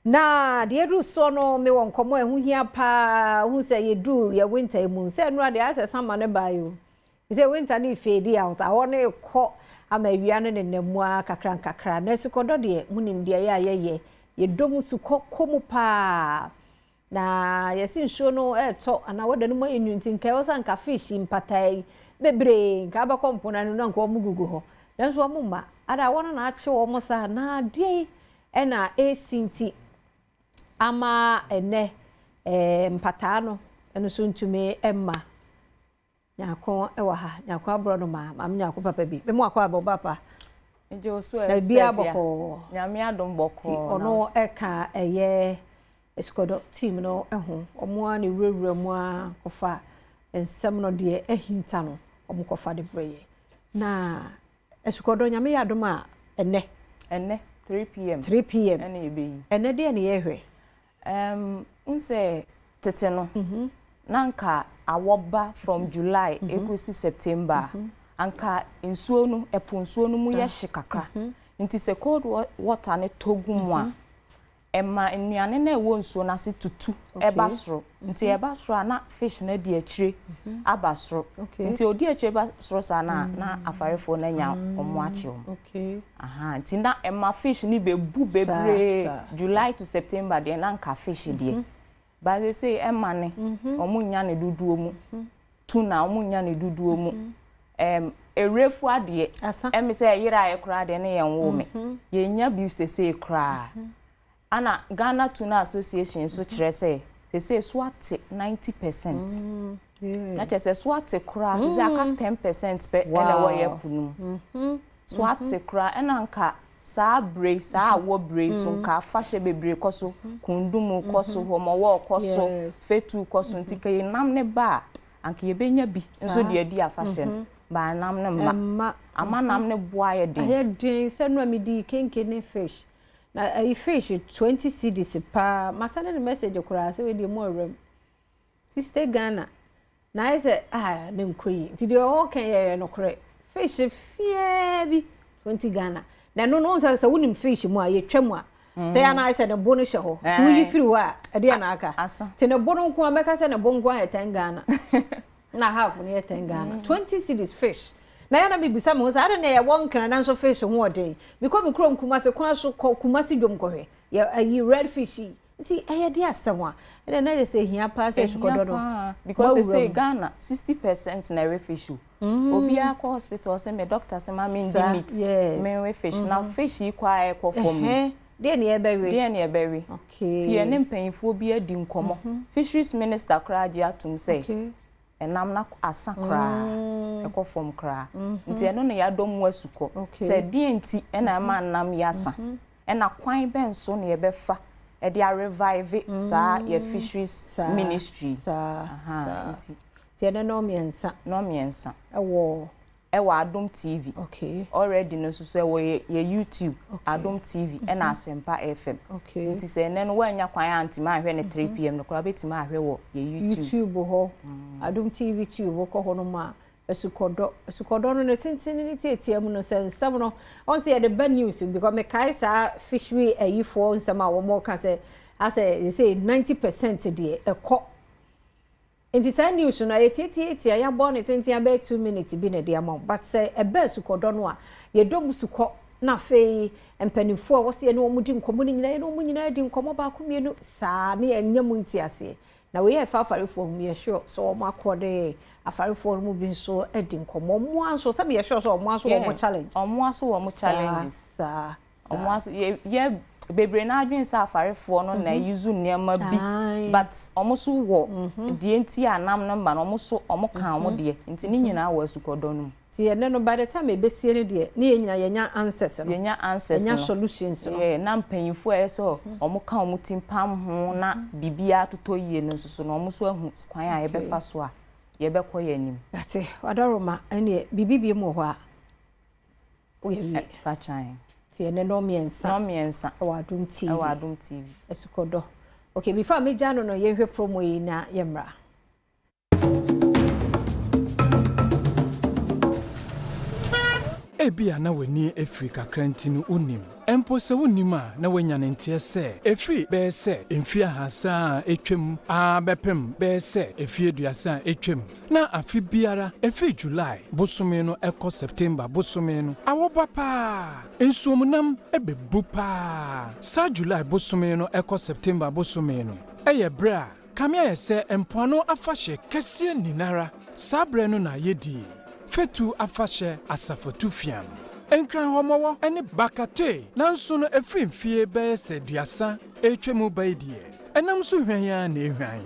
Na de edu so no me won komo ehu hia pa hu se ye du ye winter mu se no de ase sama ne bayo se winter ni fade out a won e ko ama wia ne nemu kakra na ASUKODO de munim de ye ye domu su komu pa na yesin show no to ana wada no ma enu ntinka wo san ka fish mpatai bebre nka ba kompona no nka omugugu ho nanso omuma ada wona na ache wo mo sa na de ena esinti ama ene mpata no eno so ntumi emma nyako ewa ha nyako abro no ma am nyako papa bi me mo akwa abo papa nje oso e bia boko nyame adom boko ono eka eye ASUKODO team no eho omo a ne wurewura mu a kofa ensem no de ehinta no omo kofa de breye na ASUKODO nyame yadom a ene 3 p.m. ene ebeyi ene de ne yehwe unse tete no nanka awoba from July ekusi September anka nsuo no epo nsuo no mu ye hikakra nti se cold water ne togum a emma nnuane na ewo nsuo na se tutu eba soro nti eba soro na fish na di akire aba soro nti odi akire eba soro sa na afarefo na nya omo ache omo nti na emma fish ni bebu bebre July to September de na nka fish de ba they say emma ne omo nya ne duduo mu tuna omo nya ne duduo mu erefu ade emi say yira ayekra de ne yenwo me ye nya bi sese kra ana Ghana Tuna Association so kire say they say swat 90% na che say swat kra say aka 10% pe ene wo ye kunu swat kra ena nka sa bre sa wo bre so nka fashe bebre koso kundumu koso homowo koso fetu koso ntika ye nam ne ba anka ye benya bi nso de adi afashe ba nam ne ma ama nam ne boa ye den aye den se no amidi kenke ne fish na a fish 20 cedis pa masana the message okura se we dey mo rem sister Ghana na I say ne nkoyi ti de o kan ye no kore fish fie bi 20 Ghana na no say wunim fish mu a ye twam a say ya na I say the bonu hye ho ti wi firi wa e de na aka ti ne bonu nko ameka say ne bongo a 10 Ghana na half ne 10 Ghana 20 cedis fish na yana bibisa mo say na ye won kan na so fish ho odin because me krom kumase kwa so kumase dwom kohwe ye red fish nti eye de asem a na say hia pa say ASUKODO no because they say Ghana 60% na red fish obi akọ hospital say me doctor say ma me ndi meat me we fish now fish kwa e kwa for me de na e berry okay ti ene mpanyifo bi adi nkomo fisheries minister kraji atum say enam na asakra ekọ form kra nti eno na yadom wasuko say die nti ena ma nam yasa ena kwan ben so na ye befa e dia revive sa ye fisheries ministry nti ti ene no miensa ewo Adom TV already no so ewo ye YouTube Adom TV ena Asempa FM nti se ene no wanya kwan anti ma hwe ne 3 pm no kora beti ma hwe wo ye YouTube ho Adom TV tube ko ho no ma ASUKODO no ne tintin ni tietia mu no sensem no on say the bad news because me kai sa fishery ayifo nsem a wo mo ka say they say 90% de ekọ enti say news no etietia ya bo ne tintin about 2 minutes bi ne de amount but say ebe ASUKODO no a ye dom suko na fe empanifo a wo say ne wo mudi nkomo ni nyina ye no mu nyina di nkomo ba ko mienu saa ne enyam ntiase na we have afarefo mu ye sure so mo akode afarefo mu bi so edi nkomo mo anso sabe ye sure so mo anso wo challenge omo aso wo challenges omo aso ye bebre na adwen sa afarefo no na yuzu niam bi but omo so wo die nti anam no ba no omo so omo kan omo de nti ni nyina wo ASUKODO no ti ye no by the time e besie ne de ni ye nyina ye nya answers no nya solutions no na mpanyifo e so omo kan omo timpam ho na bibia toto yie no so no omo so ahu kwan a ye befa so a ye bekọ ye nim ate wadaroma ene bibibi mu ho a wo ye wi pa chan ti ene no miensa Adom TV ASUKODO okay before me jano no ye hwe promo yi na ye mra ebia na wani efiri kakranti no unim empo se wonim a na wanya ne ntie se efiri be se emfia hasa etwem a bepem be se efie duasa etwem na afi biara efiri July bosome no eko September bosome no awoba pa ensuomunam ebebu pa sa July bosome no eko September bosome no eye bra kamia yese empoano afahye kese ninara sabre no na yedi fetu afahye asafatu fiam enkran homowo ene bakate nanso no efrimfie be se duasa etwemu baidie enam so hwan na ehwan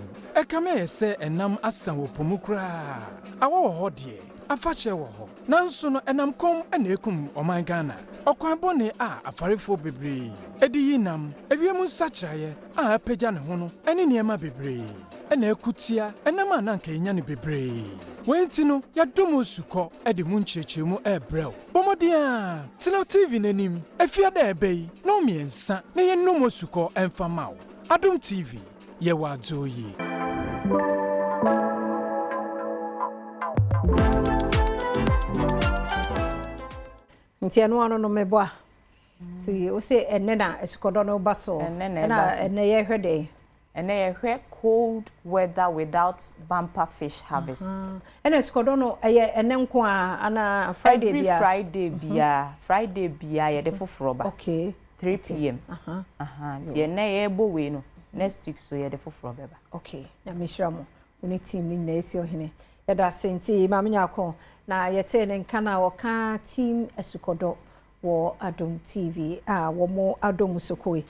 kamia yese enam asan opomukra awo ho de afahye wo ho nanso no enam kom ena ekum oman Ghana okwan bone a afarefo bebre ediyi nam ewiemu sachiraye a apagya ne ho no ene niema bebre ena ekutia enam ananka enya ne bebre wenti no yadomo suko ede mu nchirechiremu ebrew bomodia Adom TV nanim afiada ebei no miensa na ye nomo suko emfamaw Adom TV ye wazoyi Ntiano ano no meboa. So o say enne na ASUKODO no baso. Enne ye hwede. Enne ye hwe cold weather without bumper fish harvest. Enne ASUKODO no enne nko a ana Friday bia. Friday bia ye de foforo ba. Okay. 3 p.m. Ti enne ye bo we no. Next week so ye de foforo beba. Okay. Na mishra mo. Oni team ni na esi ohene. Ye da senti ma menya ko na yete ne nkana woka team ASUKODO wo Adom TV wo mo Adom sokoi